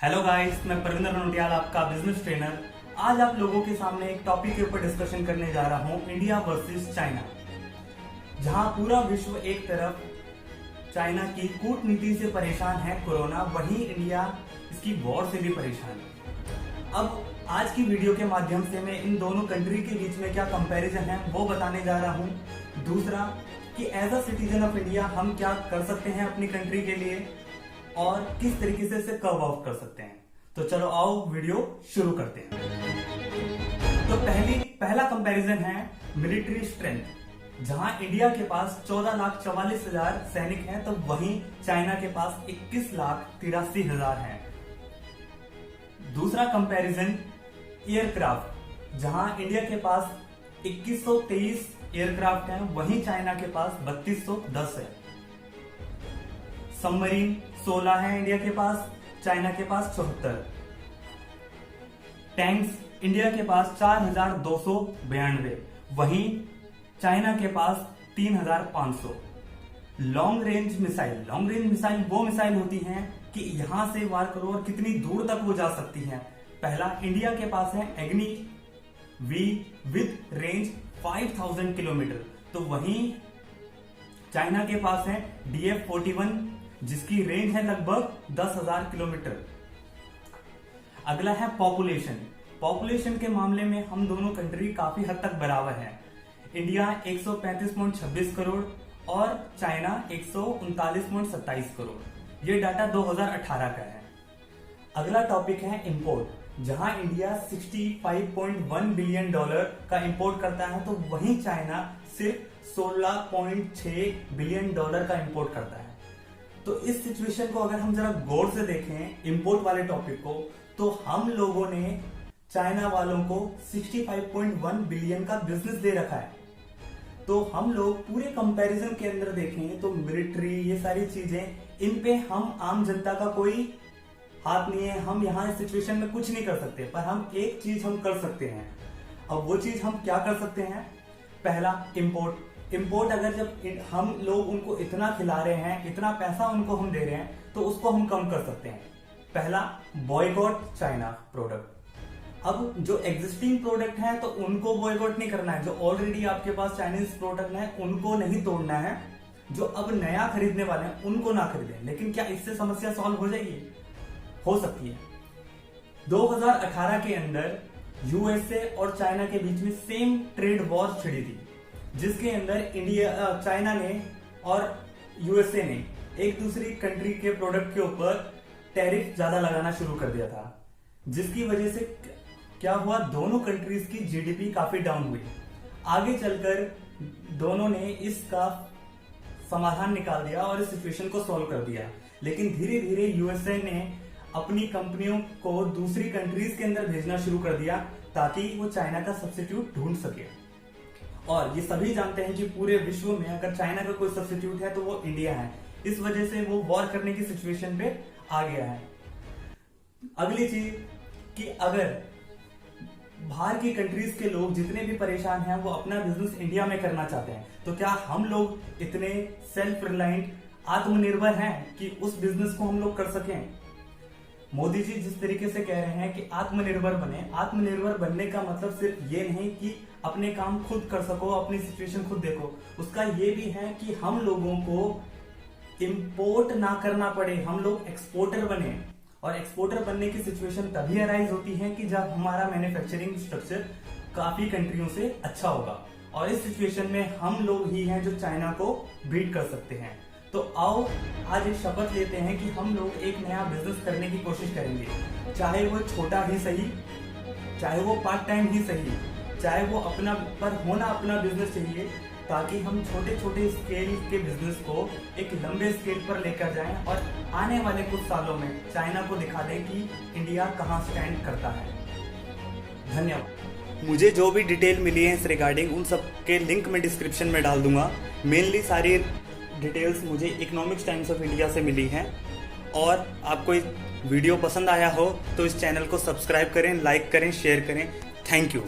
Hello guys, मैं प्रविंदर नोटियाल, आपका business trainer. आज आप लोगों के सामने एक टॉपिक के ऊपर डिस्कशन करने जा रहा हूं, इंडिया वर्सेस चाइना। जहां पूरा विश्व एक तरफ चाइना की कूटनीति से परेशान है, कोरोना, वहीं इंडिया इसकी वॉर से भी परेशान है। अब आज की वीडियो के माध्यम से मैं इन दोनों कंट्री के बीच में क्या कंपैरिजन है वो बताने जा रहा हूं। दूसरा कि as a citizen of India हम क्या कर सकते हैं अपनी कंट्री के लिए और किस तरीके से इसे कव आउट कर सकते हैं। तो चलो आओ वीडियो शुरू करते हैं। तो पहला कंपैरिजन है मिलिट्री स्ट्रेंथ। जहां इंडिया के पास 14,44,000 सैनिक हैं, तो वहीं चाइना के पास 21,83,000 हैं। दूसरा कंपैरिजन एयरक्राफ्ट। जहां इंडिया के पास 2123 एयरक्राफ्ट हैं, वहीं चाइना के पास 3210 है। सबमरीन 16 है इंडिया के पास, चाइना के पास 74। टैंक्स इंडिया के पास 4,292, वहीं चाइना के पास 3,500। लॉन्ग रेंज मिसाइल वो मिसाइल होती हैं कि यहां से वार करो और कितनी दूर तक वो जा सकती हैं। पहला इंडिया के पास है एग्नि वी विद रेंज 5,000 किलोमीटर, तो वहीं चाइना के पास है DF-41 जिसकी रेंज है लगभग 10,000 किलोमीटर। अगला है पॉपुलेशन के मामले में हम दोनों कंट्री काफी हद तक बराबर है। इंडिया 135.26 करोड़ और चाइना 139.27 करोड़। ये डाटा 2018 का है। अगला टॉपिक है इंपोर्ट। जहां इंडिया $65.1 बिलियन का इंपोर्ट करता है, तो वहीं चाइना सिर्फ $16.6 बिलियन का इंपोर्ट करता है। तो इस सिचुएशन को अगर हम जरा गौर से देखें, इंपोर्ट वाले टॉपिक को, तो हम लोगों ने चाइना वालों को 65.1 बिलियन का बिजनेस दे रखा है। तो हम लोग पूरे कंपैरिजन के अंदर देखें तो मिलिट्री, ये सारी चीजें, इन पे हम आम जनता का कोई हाथ नहीं है। हम यहाँ इस सिचुएशन में कुछ नहीं कर सकते, पर हम एक चीज हम कर सकते हैं। अब वो चीज हम क्या कर सकते हैं? पहला, इंपोर्ट अगर जब हम लोग उनको इतना खिला रहे हैं, इतना पैसा उनको हम दे रहे हैं, तो उसको हम कम कर सकते हैं। पहला, बॉयकॉट चाइना प्रोडक्ट। अब जो एग्जिस्टिंग प्रोडक्ट है तो उनको बॉयकॉट नहीं करना है। जो ऑलरेडी आपके पास चाइनीज प्रोडक्ट है उनको नहीं तोड़ना है। जो अब नया खरीदने वाले हैं उनको ना खरीदें। लेकिन क्या इससे समस्या सॉल्व हो जाएगी? हो सकती है। 2018 के अंदर यूएसए और चाइना के बीच में सेम ट्रेड वॉर छिड़ी थी, जिसके अंदर चाइना ने और यूएसए ने एक दूसरी कंट्री के प्रोडक्ट के ऊपर टैरिफ ज्यादा लगाना शुरू कर दिया था, जिसकी वजह से क्या हुआ, दोनों कंट्रीज की जीडीपी काफी डाउन हुई। आगे चलकर दोनों ने इसका समाधान निकाल दिया और इस सिचुएशन को सॉल्व कर दिया। लेकिन धीरे धीरे यूएसए ने अपनी कंपनियों को दूसरी कंट्रीज के अंदर भेजना शुरू कर दिया ताकि वो चाइना का सब्स्टिट्यूट ढूंढ सके। और ये सभी जानते हैं कि पूरे विश्व में अगर चाइना का कोई सब्स्टिट्यूट है तो वो इंडिया है। इस वजह से वो वॉर करने की सिचुएशन पे आ गया है। अगली चीज कि अगर बाहर की कंट्रीज के लोग जितने भी परेशान हैं वो अपना बिजनेस इंडिया में करना चाहते हैं, तो क्या हम लोग इतने सेल्फ रिलायंट, आत्मनिर्भर हैं कि उस बिजनेस को हम लोग कर सकें? मोदी जी जिस तरीके से कह रहे हैं कि आत्मनिर्भर बने, आत्मनिर्भर बनने का मतलब सिर्फ ये नहीं कि अपने काम खुद कर सको, अपनी सिचुएशन खुद देखो। उसका ये भी है कि हम लोगों को इंपोर्ट ना करना पड़े, हम लोग एक्सपोर्टर बने। और एक्सपोर्टर बनने की सिचुएशन तभी अराइज होती है कि जब हमारा मैन्युफैक्चरिंग स्ट्रक्चर काफी कंट्रियों से अच्छा होगा। और इस सिचुएशन में हम लोग ही हैं जो चाइना को बीट कर सकते हैं। तो आओ आज एक शपथ लेते हैं कि हम लोग एक नया बिजनेस करने की कोशिश करेंगे, चाहे वो छोटा ही सही, चाहे वो पार्ट टाइम ही सही, चाहे वो अपना पर होना अपना बिजनेस चाहिए, ताकि हम छोटे छोटे स्केल के बिजनेस को एक लंबे स्केल पर लेकर जाएं और आने वाले कुछ सालों में चाइना को दिखा दें कि इंडिया कहां स्टैंड करता है। धन्यवाद। मुझे जो भी डिटेल मिली है इस रिगार्डिंग, उन सब के लिंक मैं डिस्क्रिप्शन में डाल दूंगा। मेनली सारी डिटेल्स मुझे इकोनॉमिक्स टाइम्स ऑफ इंडिया से मिली हैं। और आपको वीडियो पसंद आया हो तो इस चैनल को सब्सक्राइब करें, लाइक करें, शेयर करें। Thank you.